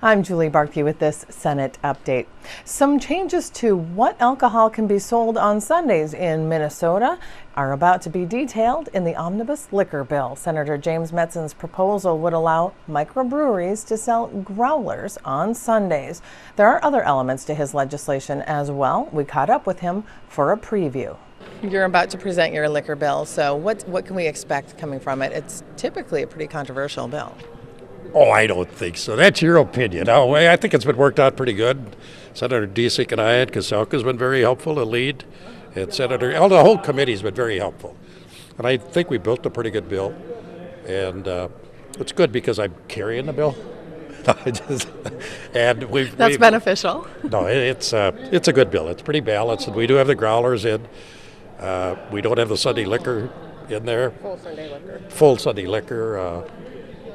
I'm Julie Barkey with this Senate update. Some changes to what alcohol can be sold on Sundays in Minnesota are about to be detailed in the omnibus liquor bill. Senator James Metzen's proposal would allow microbreweries to sell growlers on Sundays. There are other elements to his legislation as well. We caught up with him for a preview. You're about to present your liquor bill, so what can we expect coming from it? It's typically a pretty controversial bill. Oh, I don't think so. That's your opinion. Oh, I think it's been worked out pretty good. Senator Dziedzic and I, Kaselka's been very helpful to lead, and the whole committee's been very helpful. And I think we built a pretty good bill, and it's good because I'm carrying the bill. That's beneficial. No, it's a good bill. It's pretty balanced, and we do have the growlers in. We don't have the Sunday liquor in there. Full Sunday liquor.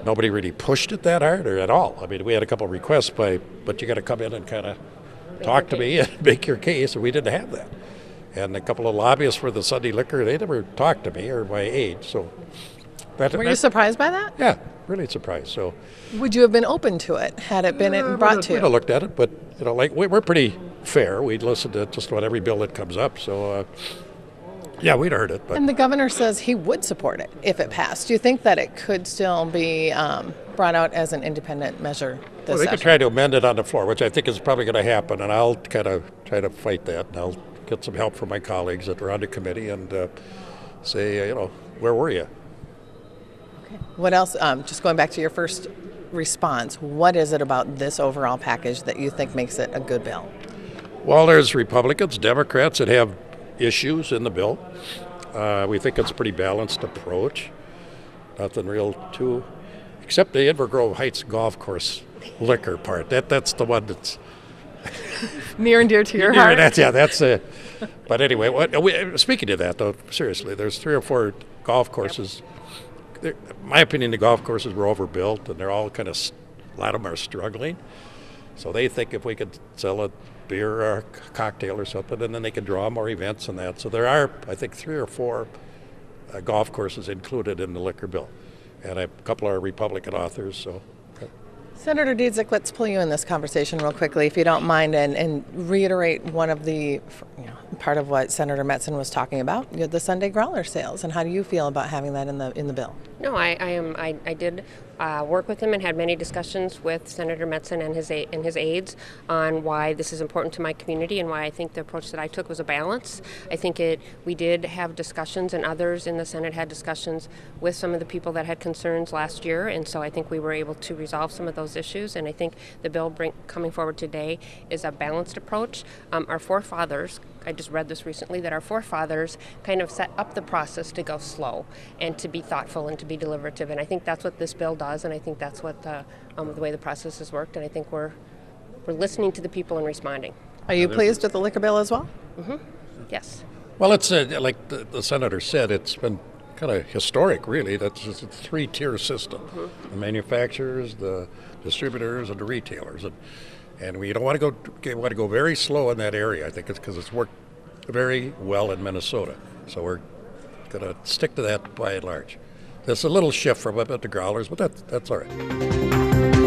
Nobody really pushed it that hard or at all. I mean, we had a couple of requests, but you got to come in and kind of talk to me and make your case, and we didn't have that. And a couple of lobbyists for the Sunday liquor, they never talked to me or my age. So, were you surprised by that? Yeah, really surprised. So, would you have been open to it had it been brought to you? We'd have looked at it, but we're pretty fair. We'd listen to just about every bill that comes up. So. Yeah, we'd heard it. But. And the governor says he would support it if it passed. Do you think that it could still be brought out as an independent measure this session? They could try to amend it on the floor, which I think is probably going to happen, and I'll kind of try to fight that, and I'll get some help from my colleagues that are on the committee and say, where were you? Okay. What else? Just going back to your first response, what is it about this overall package that you think makes it a good bill? Well, there's Republicans, Democrats that have issues in the bill. We think it's a pretty balanced approach. Nothing real too, except the Invergrove Heights golf course liquor part. That's the one that's near and dear to your heart. That's it. But anyway, speaking of that though, seriously, there's 3 or 4 golf courses. In my opinion, the golf courses were overbuilt, and they're all a lot of them are struggling. So they think if we could sell a beer or a cocktail or something, and then they can draw more events and that. So there are, I think, 3 or 4 golf courses included in the liquor bill, and a couple are Republican authors. So, Senator Dziedzic, let's pull you in this conversation real quickly, if you don't mind, and reiterate one of the part of what Senator Metzen was talking about, the Sunday growler sales, and how do you feel about having that in the bill? No, I did work with him and had many discussions with Senator Metzen and his aides on why this is important to my community and why I think the approach that I took was a balance. I think we did have discussions, and others in the Senate had discussions with some of the people that had concerns last year, and so I think we were able to resolve some of those issues, and I think the bill coming forward today is a balanced approach. Our forefathers, I just read this recently, that our forefathers kind of set up the process to go slow and to be thoughtful and to be deliberative, and I think that's what this bill does, and I think that's what the way the process has worked, and I think we're listening to the people and responding. Are you pleased with the liquor bill as well? Mm-hmm. Yes. Well, it's like the senator said, it's been kind of historic, really. That's just a 3-tier system: the manufacturers, the distributors, and the retailers, and we don't want to go very slow in that area. I think it's because it's worked very well in Minnesota, so we're going to stick to that by and large. There's a little shift from the growlers, but that's all right.